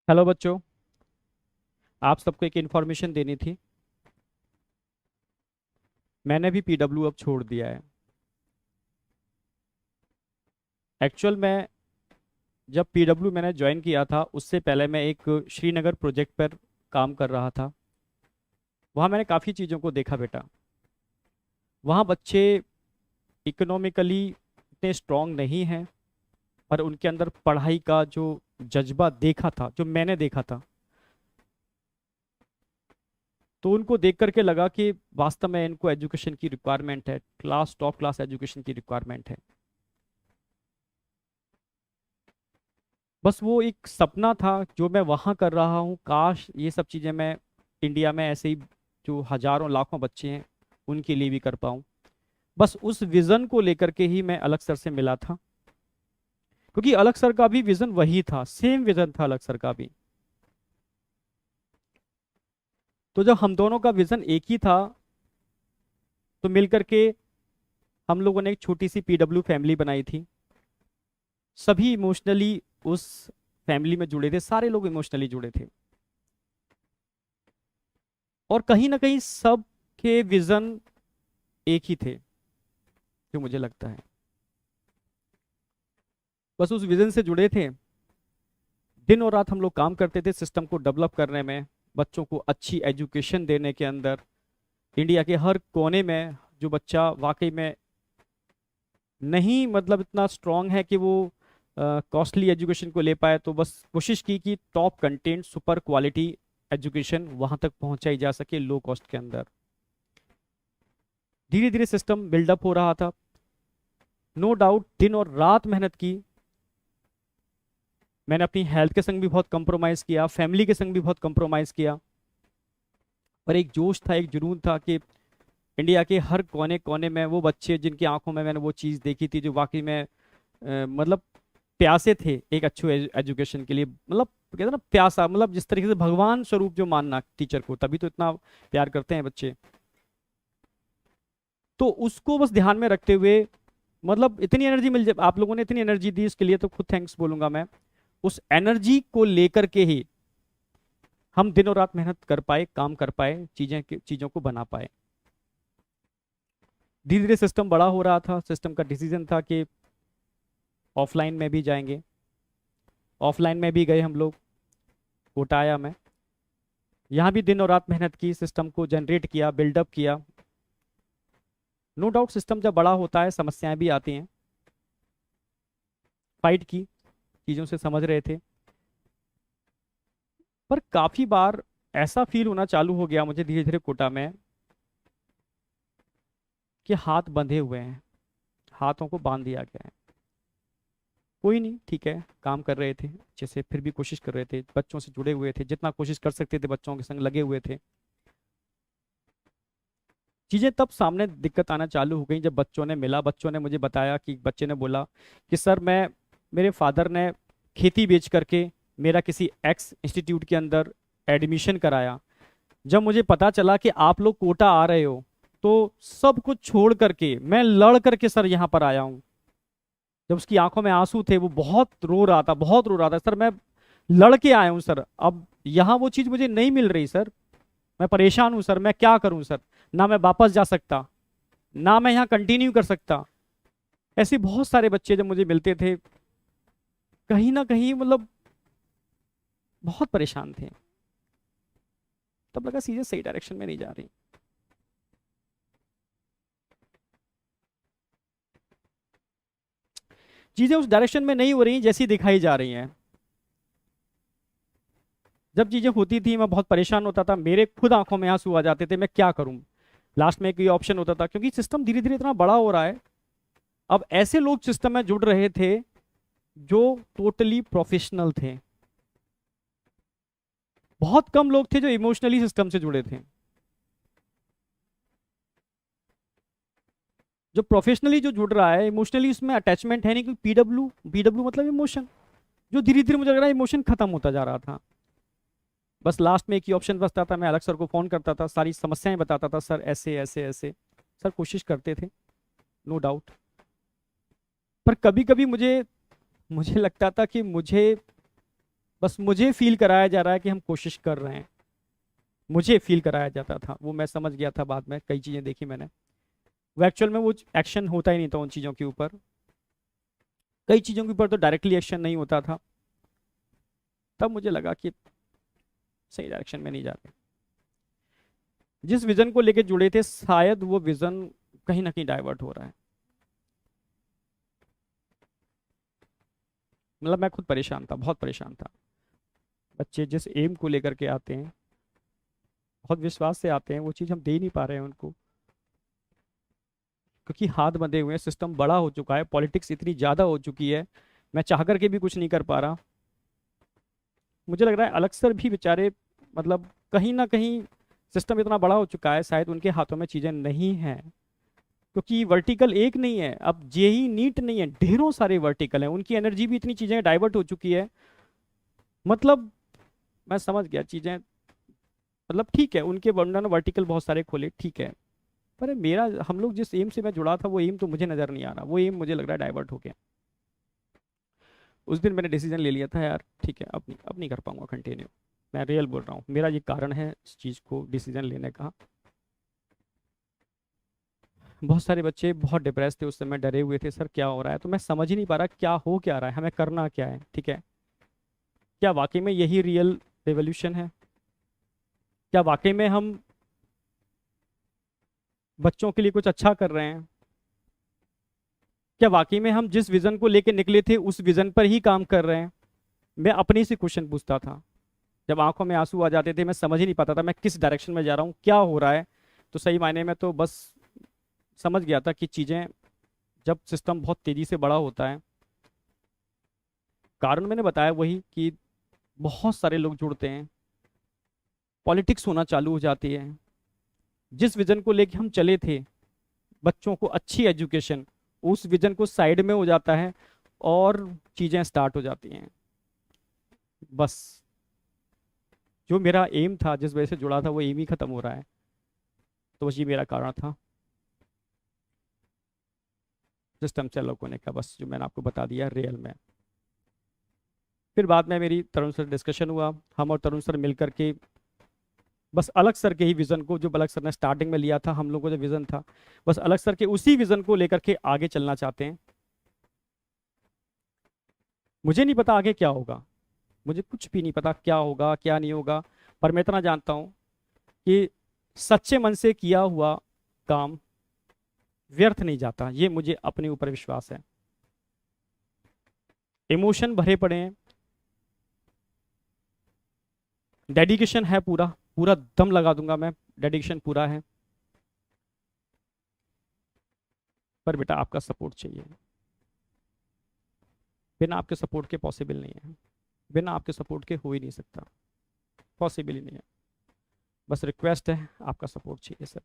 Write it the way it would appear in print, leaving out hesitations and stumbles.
Hello बच्चों। आप सबको एक इन्फॉर्मेशन देनी थी। मैंने भी पीडब्ल्यू अब छोड़ दिया है। एक्चुअल में जब पीडब्ल्यू मैंने ज्वाइन किया था उससे पहले मैं एक श्रीनगर प्रोजेक्ट पर काम कर रहा था। वहाँ मैंने काफ़ी चीज़ों को देखा बेटा। वहाँ बच्चे इकोनॉमिकली इतने स्ट्रांग नहीं हैं, पर उनके अंदर पढ़ाई का जो जज्बा देखा था, जो मैंने देखा था, तो उनको देख करके लगा कि वास्तव में इनको एजुकेशन की रिक्वायरमेंट है, क्लास टॉप क्लास एजुकेशन की रिक्वायरमेंट है। बस वो एक सपना था जो मैं वहाँ कर रहा हूँ। काश ये सब चीज़ें मैं इंडिया में ऐसे ही जो हजारों लाखों बच्चे हैं उनके लिए भी कर पाऊँ। बस उस विज़न को लेकर के ही मैं अलग सर से मिला था, क्योंकि अलग सर का भी विज़न वही था, सेम विज़न था अलग सर का भी। तो जब हम दोनों का विज़न एक ही था तो मिल करके हम लोगों ने एक छोटी सी पीडब्ल्यू फैमिली बनाई थी। सभी इमोशनली उस फैमिली में जुड़े थे, सारे लोग इमोशनली जुड़े थे, और कहीं ना कहीं सब के विज़न एक ही थे, जो मुझे लगता है। बस उस विजन से जुड़े थे। दिन और रात हम लोग काम करते थे सिस्टम को डेवलप करने में, बच्चों को अच्छी एजुकेशन देने के अंदर। इंडिया के हर कोने में जो बच्चा वाकई में नहीं मतलब इतना स्ट्रांग है कि वो कॉस्टली एजुकेशन को ले पाए, तो बस कोशिश की कि top content super quality education वहां तक पहुंचाई जा सके लो कॉस्ट के अंदर। धीरे धीरे सिस्टम बिल्डअप हो रहा था। नो डाउट दिन और रात मेहनत की। मैंने अपनी हेल्थ के संग भी बहुत कंप्रोमाइज़ किया, फैमिली के संग भी बहुत कंप्रोमाइज़ किया, पर एक जोश था, एक जुनून था कि इंडिया के हर कोने कोने में वो बच्चे जिनकी आंखों में मैंने वो चीज़ देखी थी, जो वाकई में मतलब प्यासे थे एक अच्छे एजुकेशन के लिए। मतलब कहते हैं ना प्यासा, मतलब जिस तरीके से भगवान स्वरूप जो मानना टीचर को, तभी तो इतना प्यार करते हैं बच्चे। तो उसको बस ध्यान में रखते हुए, मतलब इतनी एनर्जी मिल जाए, आप लोगों ने इतनी एनर्जी दी, इसके लिए तो खुद थैंक्स बोलूंगा मैं। उस एनर्जी को लेकर के ही हम दिन और रात मेहनत कर पाए, काम कर पाए, चीजों को बना पाए। धीरे धीरे सिस्टम बड़ा हो रहा था। सिस्टम का डिसीजन था कि ऑफलाइन में भी जाएंगे। ऑफलाइन में भी गए हम लोग। कोटा आया मैं। यहाँ भी दिन और रात मेहनत की, सिस्टम को जनरेट किया, बिल्डअप किया। नो डाउट सिस्टम जब बड़ा होता है समस्याएं भी आती हैं। फाइट की, चीज़ों से समझ रहे थे, पर काफ़ी बार ऐसा फील होना चालू हो गया मुझे धीरे धीरे कोटा में कि हाथ बंधे हुए हैं, हाथों को बांध दिया गया है। कोई नहीं, ठीक है, काम कर रहे थे अच्छे से, फिर भी कोशिश कर रहे थे, बच्चों से जुड़े हुए थे, जितना कोशिश कर सकते थे बच्चों के संग लगे हुए थे। चीज़ें तब सामने दिक्कत आना चालू हो गई जब बच्चों ने मिला, बच्चों ने मुझे बताया कि बच्चे ने बोला कि सर मैं, मेरे फादर ने खेती बेच करके मेरा किसी एक्स इंस्टीट्यूट के अंदर एडमिशन कराया। जब मुझे पता चला कि आप लोग कोटा आ रहे हो, तो सब कुछ छोड़ करके मैं लड़ करके सर यहाँ पर आया हूँ। जब उसकी आंखों में आंसू थे, वो बहुत रो रहा था, बहुत रो रहा था, सर मैं लड़ के आया हूँ सर, अब यहाँ वो चीज़ मुझे नहीं मिल रही सर, मैं परेशान हूँ सर, मैं क्या करूँ सर, ना मैं वापस जा सकता, ना मैं यहाँ कंटिन्यू कर सकता। ऐसे बहुत सारे बच्चे जब मुझे मिलते थे, कहीं ना कहीं मतलब बहुत परेशान थे। तब लगा चीजें सही डायरेक्शन में नहीं जा रही। चीजें उस डायरेक्शन में नहीं हो रही जैसी दिखाई जा रही हैं। जब चीजें होती थी मैं बहुत परेशान होता था, मेरे खुद आंखों में आंसू आ जाते थे, मैं क्या करूं। लास्ट में एक ये ऑप्शन होता था, क्योंकि सिस्टम धीरे धीरे इतना बड़ा हो रहा है। अब ऐसे लोग सिस्टम में जुड़ रहे थे जो टोटली प्रोफेशनल थे। बहुत कम लोग थे जो इमोशनली सिस्टम से जुड़े थे। जो प्रोफेशनली जो जुड़ रहा है, इमोशनली उसमें अटैचमेंट है नहीं, क्योंकि पीडब्ल्यू पीडब्ल्यू मतलब इमोशन। जो धीरे धीरे मुझे लग रहा है इमोशन खत्म होता जा रहा था। बस लास्ट में एक ही ऑप्शन बचता था, मैं अलग सर को फोन करता था, सारी समस्याएं बताता था, सर ऐसे ऐसे ऐसे। सर कोशिश करते थे, नो डाउट, पर कभी कभी मुझे मुझे लगता था कि मुझे बस मुझे फील कराया जा रहा है कि हम कोशिश कर रहे हैं, मुझे फील कराया जाता था, वो मैं समझ गया था बाद में, कई चीज़ें देखी मैंने। वो एक्चुअल में वो एक्शन होता ही नहीं था उन चीज़ों के ऊपर, कई चीज़ों के ऊपर तो डायरेक्टली एक्शन नहीं होता था। तब मुझे लगा कि सही डायरेक्शन में नहीं जा रहे, जिस विजन को लेके जुड़े थे शायद वो विजन कहीं ना कहीं डाइवर्ट हो रहा है। मतलब मैं खुद परेशान था, बहुत परेशान था। बच्चे जिस एम को लेकर के आते हैं, बहुत विश्वास से आते हैं, वो चीज़ हम दे नहीं पा रहे हैं उनको, क्योंकि हाथ बंधे हुए हैं, सिस्टम बड़ा हो चुका है, पॉलिटिक्स इतनी ज़्यादा हो चुकी है, मैं चाह करके भी कुछ नहीं कर पा रहा। मुझे लग रहा है अलग सर भी बेचारे, मतलब कहीं ना कहीं सिस्टम इतना बड़ा हो चुका है, शायद उनके हाथों में चीज़ें नहीं हैं, क्योंकि वर्टिकल एक नहीं है, अब जेई नीट नहीं है, ढेरों सारे वर्टिकल हैं, उनकी एनर्जी भी इतनी चीज़ें डाइवर्ट हो चुकी है। मतलब मैं समझ गया चीज़ें, मतलब ठीक है उनके वर्णन वर्टिकल बहुत सारे खोले, ठीक है, पर मेरा, हम लोग जिस एम से मैं जुड़ा था वो एम तो मुझे नज़र नहीं आ रहा, वो एम मुझे लग रहा है डाइवर्ट हो गया। उस दिन मैंने डिसीजन ले लिया था यार, ठीक है अब नहीं कर पाऊंगा कंटिन्यू, मैं रियल बोल रहा हूँ, मेरा ये कारण है इस चीज़ को डिसीजन लेने का। बहुत सारे बच्चे बहुत डिप्रेस थे उस समय, डरे हुए थे, सर क्या हो रहा है, तो मैं समझ ही नहीं पा रहा क्या हो क्या रहा है, हमें करना क्या है, ठीक है, क्या वाकई में यही रियल रेवोल्यूशन है, क्या वाकई में हम बच्चों के लिए कुछ अच्छा कर रहे हैं, क्या वाकई में हम जिस विजन को लेके निकले थे उस विजन पर ही काम कर रहे हैं। मैं अपने से क्वेश्चन पूछता था, जब आंखों में आंसू आ जाते थे, मैं समझ ही नहीं पाता था मैं किस डायरेक्शन में जा रहा हूँ, क्या हो रहा है। तो सही मायने में तो बस समझ गया था कि चीज़ें, जब सिस्टम बहुत तेज़ी से बड़ा होता है, कारण मैंने बताया वही कि बहुत सारे लोग जुड़ते हैं, पॉलिटिक्स होना चालू हो जाती है, जिस विजन को लेके हम चले थे, बच्चों को अच्छी एजुकेशन, उस विजन को साइड में हो जाता है और चीज़ें स्टार्ट हो जाती हैं। बस जो मेरा एम था, जिस वजह से जुड़ा था, वो एम ही खत्म हो रहा है। तो बस ये मेरा कारण था सिस्टम से अलग होने का, बस जो मैंने आपको बता दिया रियल में। फिर बाद में मेरी तरुण सर डिस्कशन हुआ, हम और तरुण सर मिल करके बस अलग सर के ही विजन को, जो अलग सर ने स्टार्टिंग में लिया था, हम लोग को जो विजन था, बस अलग सर के उसी विजन को लेकर के आगे चलना चाहते हैं। मुझे नहीं पता आगे क्या होगा, मुझे कुछ भी नहीं पता क्या होगा क्या नहीं होगा, पर मैं इतना जानता हूँ कि सच्चे मन से किया हुआ काम व्यर्थ नहीं जाता, ये मुझे अपने ऊपर विश्वास है। इमोशन भरे पड़े हैं, डेडिकेशन है, पूरा पूरा दम लगा दूंगा मैं, डेडिकेशन पूरा है, पर बेटा आपका सपोर्ट चाहिए, बिना आपके सपोर्ट के पॉसिबल नहीं है, बिना आपके सपोर्ट के हो ही नहीं सकता, पॉसिबल ही नहीं है। बस रिक्वेस्ट है, आपका सपोर्ट चाहिए सर।